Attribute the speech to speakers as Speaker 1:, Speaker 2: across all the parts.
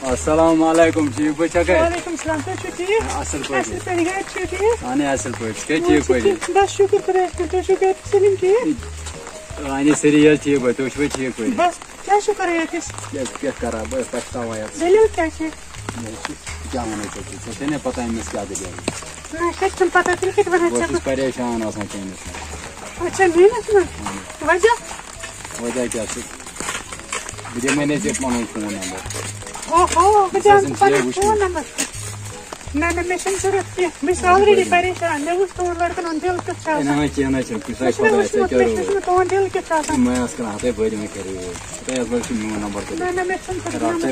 Speaker 1: السلام علیکم ٹھیک پٲٹھۍ چھا
Speaker 2: وعلیکم السلام تُہۍ چھِو ٹھیٖک
Speaker 1: اصل
Speaker 2: اصل
Speaker 1: پٲٹھۍ
Speaker 2: پٲٹھۍ گرِ چھِو ٹھیٖک
Speaker 1: اہن اصل پٲٹھۍ ژٕ ٹھیک پٲٹھۍ
Speaker 2: بس شُکر خۄدایس کُن تُہۍ چھِو گرِ سٲلِم ٹھیٖک
Speaker 1: اہن سٲری حظ ٹھیک پٲٹھۍ تُہۍ چھِو ٹھیک پٲٹھۍ
Speaker 2: بس کیٛاہ چھِو کران ییٚتِس
Speaker 1: کیٛاہ کران بہٕ پچھتاوان یتھ
Speaker 2: دٔلیٖل کیٛاہ چھِ
Speaker 1: کیٛاہ وَنو ژےٚ ژےٚ چھےٚ نا پتہ أمِس کیٛاہ دٔلیٖل
Speaker 2: نہ کَتہِ چھُنہٕ پتہ تیٚلہِ کَتہِ وَنان
Speaker 1: بہٕ
Speaker 2: ژےٚ
Speaker 1: اوسُس پریشان آسان چٲنِس
Speaker 2: اچھا میٛٲنِس منٛز وجہ
Speaker 1: وجہ کیٛاہ چھُ بہٕ دِمے نہٕ ژےٚ پنُن فون نمبر
Speaker 2: اوہو بہٕ دِمہٕ پنُن فون نمبر نہ نہ مےٚ چھُنہٕ ضروٗرت کیٚنٛہہ بہٕ چھَس آلریڈی پریشان مےٚ وٕچھ تُہُنٛد لڑکن ہُنٛد دِل کیُتھ چھُ آسان
Speaker 1: نہ کینٛہہ نہ چھُنہٕ کُنہِ ساتہٕ
Speaker 2: مےٚ
Speaker 1: خۄداے ژےٚ
Speaker 2: وٕچھمُت
Speaker 1: کیٛاہ
Speaker 2: مےٚ تُہُنٛد دِل کیُتھ چھُ آسان
Speaker 1: میں ٲس کران ہتَے بٔرۍ مےٚ کٔرِو تۄہہِ حظ چھُ میون نمبر
Speaker 2: نہ نہ مےٚ چھُنہٕ ضروٗرت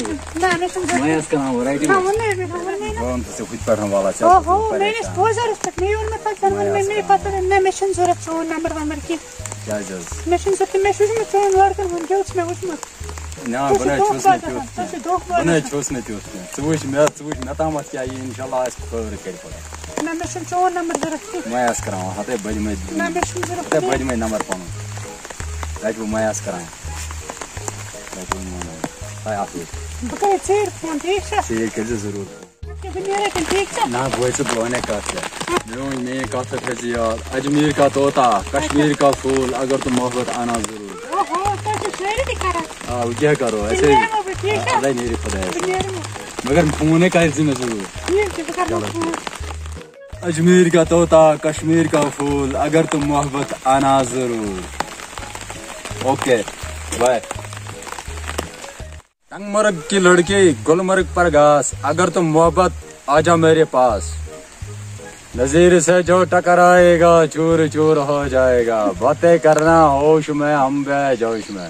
Speaker 2: نہ مےٚ چھُنہٕ
Speaker 1: میں
Speaker 2: ضروٗرت
Speaker 1: ٲس کران رایٹِنٛگ
Speaker 2: نہ ووٚنمے مےٚ ووٚنمے نہ
Speaker 1: بہٕ وَنہٕ ژےٚ ہُتہِ پٮ۪ٹھ والا
Speaker 2: اوہو میٛٲنِس بوزرَس پٮ۪ٹھ مے ووٚن مےٚ پَتہٕ ووٚن مےٚ مے پَتہٕ نہ مےٚ چھُنہٕ ضروٗرت چون نمبر ومبر کیٚنٛہہ
Speaker 1: کیٛازِ حظ
Speaker 2: مےٚ چھُنہٕ ضروٗرت مےٚ چھُ وٕچھمُت چون لڑکن ہُنٛد دِل چھُ مےٚ وٕچھمُت
Speaker 1: نہ بہٕ نَے چھُس نہٕ تیُتھ
Speaker 2: تُہۍ چھِو دھوکہٕ
Speaker 1: بہٕ نَے
Speaker 2: بازَر
Speaker 1: چھُس نہٕ تیُتھ کینٛہہ ژٕ وٕچھ مےٚ تامَتھ کیٛاہ یی اِنشاء اللہ آسہِ خٲر کَرِ خۄدا
Speaker 2: نہ مےٚ چھُنہٕ چون نمبر ضروٗرت کیٚنٛہہ
Speaker 1: میں آسہٕ کران ہتَے بٔجمٕے
Speaker 2: نہ مےٚ چھُنہٕ ضروٗرت
Speaker 1: ہتَے
Speaker 2: کیٚنٛہہ
Speaker 1: بٔجمٕے نمبر پَنُن رَٹہِ بہٕ میں آسہٕ کران رَٹہِ بہٕ میون نمبر تۄہہِ اَصٕل
Speaker 2: بہٕ کَرے ژیٖرۍ فون ٹھیٖک چھا
Speaker 1: ٹھیٖک کٔرۍزِ ضروٗر
Speaker 2: اَدٕ کیٛاہ بہٕ نیرے تیٚلہِ ٹھیٖک چھا
Speaker 1: نہ بوٗزِ ژٕ بہٕ وَنے کَتھ کیٛاہ میٛٲنۍ کَتھ تھٲیزِ یاد اجمیٖر کا طوطا کشمیٖر کا پھوٗل اگر تُم محبت آنا ضروٗر
Speaker 2: اوہو تُہۍ چھِو سٲری تہِ کران
Speaker 1: آ وۄنۍ کیٛاہ کرو
Speaker 2: تیٚلہِ
Speaker 1: اَسے
Speaker 2: نیرمو بہٕ ٹھیٖک چھا
Speaker 1: اَدَے نیرِ خۄدایَس
Speaker 2: بہٕ نیرمو
Speaker 1: مگر فونٕے کَرِ مےٚ ضروٗر
Speaker 2: ٹھیٖک چھُ بہٕ کرمو فون
Speaker 1: اجمیٖر کا طوطا کشمیٖر کا پھوٗل اگر تُم محبت آنا ضروٗر اوکے بائے ٹنگ مرگ کی لڑکی گلمرگ پر گھاس اگر تم محبت آ جا میرے پاس نظیر سے جو ٹکرائے گا چور چور ہو جائے گا باتیں کرنا ہوش میں ہم بے جوش میں